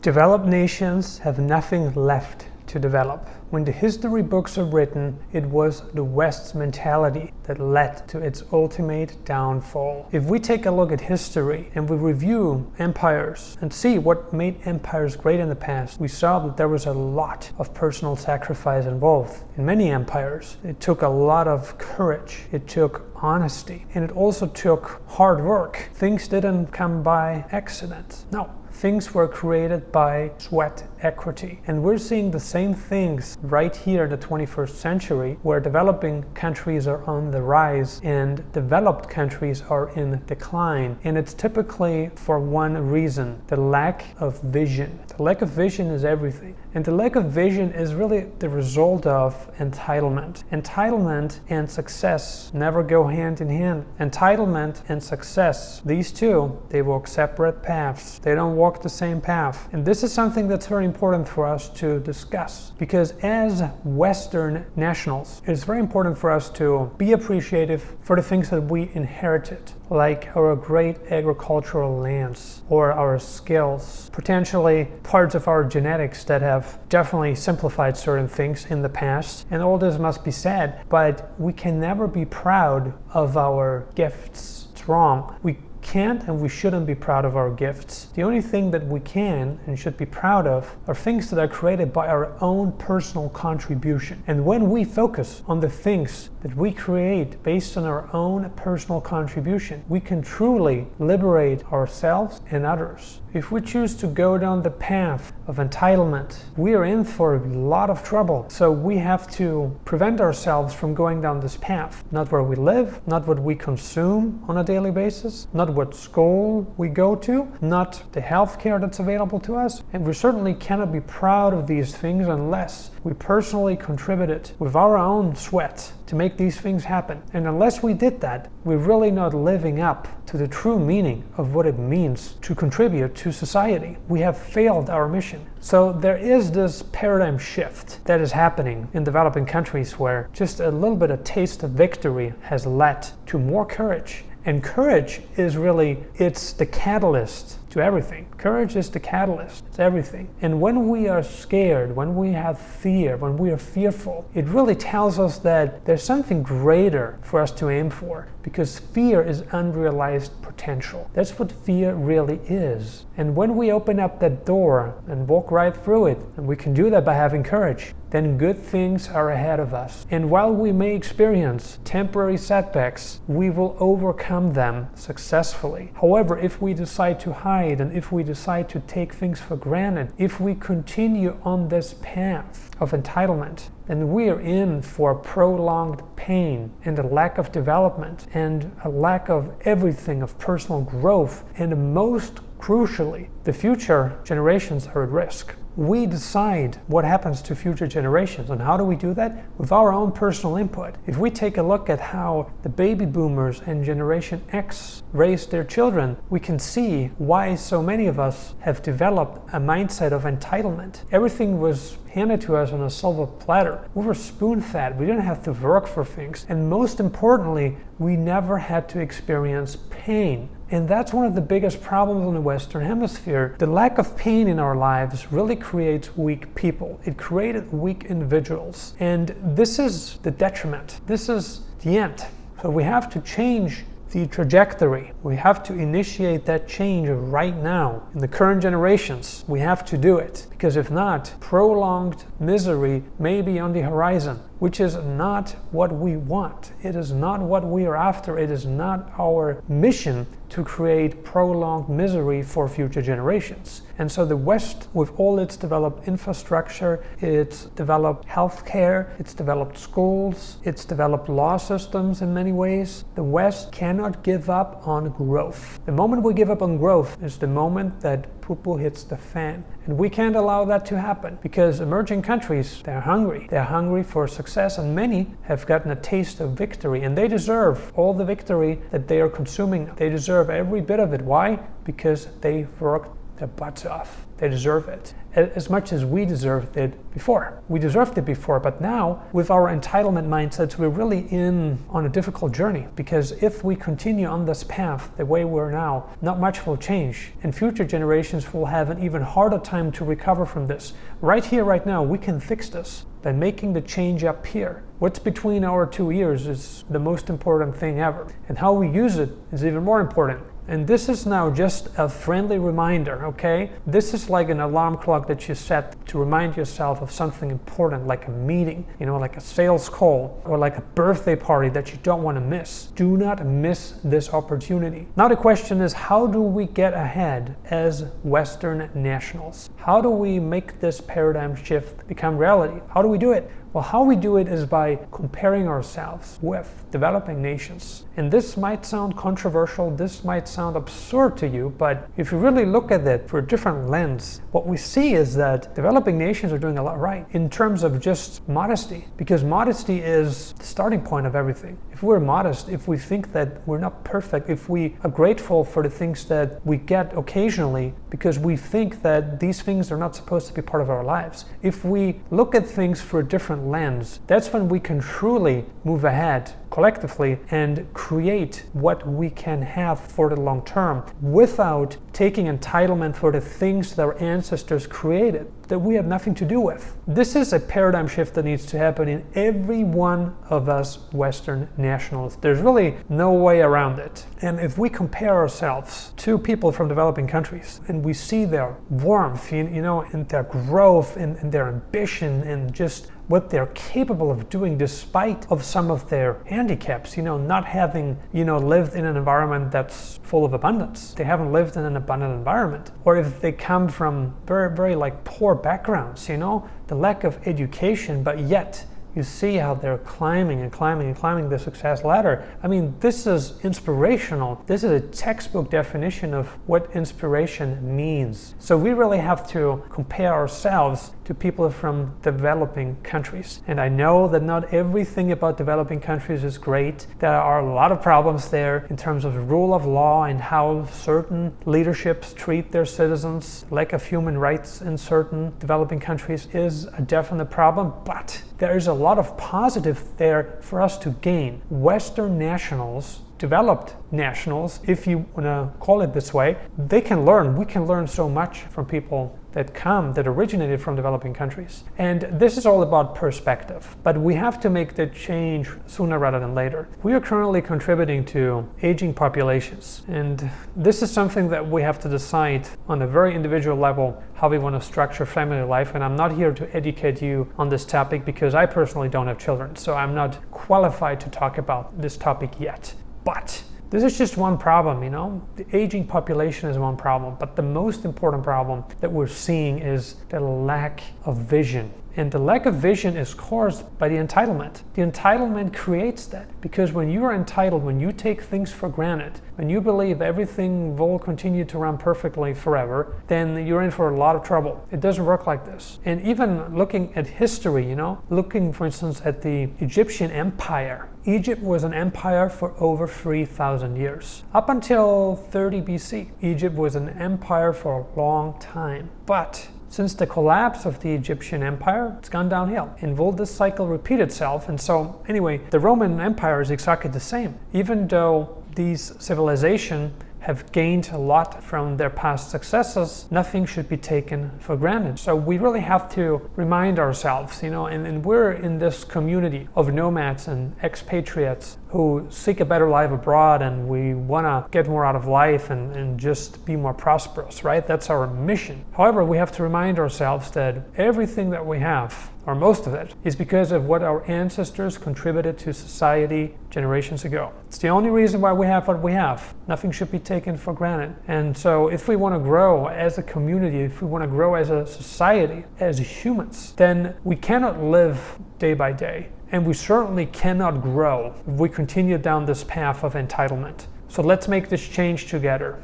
Developed nations have nothing left to develop. When the history books are written, it was the West's mentality that led to its ultimate downfall. If we take a look at history and we review empires and see what made empires great in the past, we saw that there was a lot of personal sacrifice involved. In many empires, it took a lot of courage, it took honesty, and it also took hard work. Things didn't come by accident. No. Things were created by sweat equity. And we're seeing the same things right here in the 21st century, where developing countries are on the rise and developed countries are in decline. And it's typically for one reason: the lack of vision. The lack of vision is everything. And the lack of vision is really the result of entitlement. Entitlement and success never go hand in hand. Entitlement and success, these two, they walk separate paths. They don't walk the same path. And this is something that's very important for us to discuss, because as Western nationals, it's very important for us to be appreciative for the things that we inherited, like our great agricultural lands or our skills, potentially parts of our genetics that have definitely simplified certain things in the past. And all this must be said, but we can never be proud of our gifts. It's wrong. We can't and we shouldn't be proud of our gifts. The only thing that we can and should be proud of are things that are created by our own personal contribution. And when we focus on the things that we create based on our own personal contribution, we can truly liberate ourselves and others. If we choose to go down the path of entitlement, we are in for a lot of trouble. So we have to prevent ourselves from going down this path. Not where we live, not what we consume on a daily basis, not what school we go to, not the healthcare that's available to us. And we certainly cannot be proud of these things unless we personally contributed with our own sweat to make these things happen. And unless we did that, we're really not living up to the true meaning of what it means to contribute to society. We have failed our mission. So there is this paradigm shift that is happening in developing countries, where just a little bit of taste of victory has led to more courage. And courage is really, it's the catalyst to everything. Courage is the catalyst to everything. And when we are scared, when we have fear, when we are fearful, it really tells us that there's something greater for us to aim for, because fear is unrealized potential. That's what fear really is. And when we open up that door and walk right through it, and we can do that by having courage, then good things are ahead of us. And while we may experience temporary setbacks, we will overcome them successfully. However, if we decide to hide, and if we decide to take things for granted, if we continue on this path of entitlement, then we are in for prolonged pain and a lack of development and a lack of everything, of personal growth, and most crucially, the future generations are at risk. We decide what happens to future generations. And how do we do that? With our own personal input. If we take a look at how the baby boomers and Generation X raised their children, we can see why so many of us have developed a mindset of entitlement. Everything was handed to us on a silver platter. We were spoon-fed. We didn't have to work for things. And most importantly, we never had to experience pain. And that's one of the biggest problems in the Western Hemisphere. The lack of pain in our lives really creates weak people. It created weak individuals. And this is the detriment. This is the end. So we have to change the trajectory. We have to initiate that change right now. In the current generations, we have to do it. Because if not, prolonged misery may be on the horizon, which is not what we want. It is not what we are after. It is not our mission to create prolonged misery for future generations. And so the West, with all its developed infrastructure, it's developed healthcare, it's developed schools, it's developed law systems in many ways, the West cannot give up on growth. The moment we give up on growth is the moment that poo-poo hits the fan. And we can't allow that to happen, because emerging countries, they're hungry. They're hungry for success, and many have gotten a taste of victory, and they deserve all the victory that they are consuming. They deserve every bit of it. Why? Because they worked their butts off. They deserve it as much as we deserved it before. We deserved it before, but now with our entitlement mindsets, we're really on a difficult journey, because if we continue on this path the way we're now, not much will change, and future generations will have an even harder time to recover from this. Right here, right now, we can fix this by making the change up here. What's between our 2 ears is the most important thing ever, and how we use it is even more important. And this is now just a friendly reminder, okay? This is like an alarm clock that you set to remind yourself of something important, like a meeting, like a sales call, or like a birthday party that you don't want to miss. Do not miss this opportunity. Now the question is, how do we get ahead as Western nationals? How do we make this paradigm shift become reality? How do we do it? Well, how we do it is by comparing ourselves with developing nations. And this might sound controversial, this might sound absurd to you, but if you really look at it through a different lens, what we see is that developing nations are doing a lot right in terms of just modesty, because modesty is the starting point of everything. If we're modest, if we think that we're not perfect, if we are grateful for the things that we get occasionally because we think that these things are not supposed to be part of our lives, if we look at things through a different lens, that's when we can truly move ahead collectively and create what we can have for the long term without taking entitlement for the things that our ancestors created that we have nothing to do with. This is a paradigm shift that needs to happen in every one of us Western nationals. There's really no way around it. And if we compare ourselves to people from developing countries and we see their warmth, and their growth and their ambition and just what they're capable of doing despite of some of their handicaps, not having, lived in an environment that's full of abundance. They haven't lived in an abundant environment. Or if they come from very, very poor backgrounds, the lack of education, but yet you see how they're climbing and climbing and climbing the success ladder. I mean, this is inspirational. This is a textbook definition of what inspiration means. So we really have to compare ourselves to people from developing countries. And I know that not everything about developing countries is great. There are a lot of problems there in terms of rule of law and how certain leaderships treat their citizens. Lack of human rights in certain developing countries is a definite problem, but there is a lot of positive there for us to gain. Western nationals, developed nationals, if you want to call it this way, they can learn. We can learn so much from people that originated from developing countries. And this is all about perspective. But we have to make the change sooner rather than later. We are currently contributing to aging populations. And this is something that we have to decide on a very individual level how we want to structure family life. And I'm not here to educate you on this topic because I personally don't have children. So I'm not qualified to talk about this topic yet. But this is just one problem, The aging population is one problem, but the most important problem that we're seeing is the lack of vision. And the lack of vision is caused by the entitlement. The entitlement creates that because when you are entitled, when you take things for granted, when you believe everything will continue to run perfectly forever, then you're in for a lot of trouble. It doesn't work like this. And even looking at history, looking for instance at the Egyptian Empire. Egypt was an empire for over 3,000 years. Up until 30 BC, Egypt was an empire for a long time. But since the collapse of the Egyptian Empire, it's gone downhill. And will this cycle repeat itself? And so, anyway, the Roman Empire is exactly the same. Even though these civilizations have gained a lot from their past successes, nothing should be taken for granted. So we really have to remind ourselves, and we're in this community of nomads and expatriates who seek a better life abroad, and we want to get more out of life and just be more prosperous, right? That's our mission. However, we have to remind ourselves that everything that we have, or most of it, is because of what our ancestors contributed to society generations ago. It's the only reason why we have what we have. Nothing should be taken for granted. And so if we want to grow as a community, if we want to grow as a society, as humans, then we cannot live day by day. And we certainly cannot grow if we continue down this path of entitlement. So let's make this change together.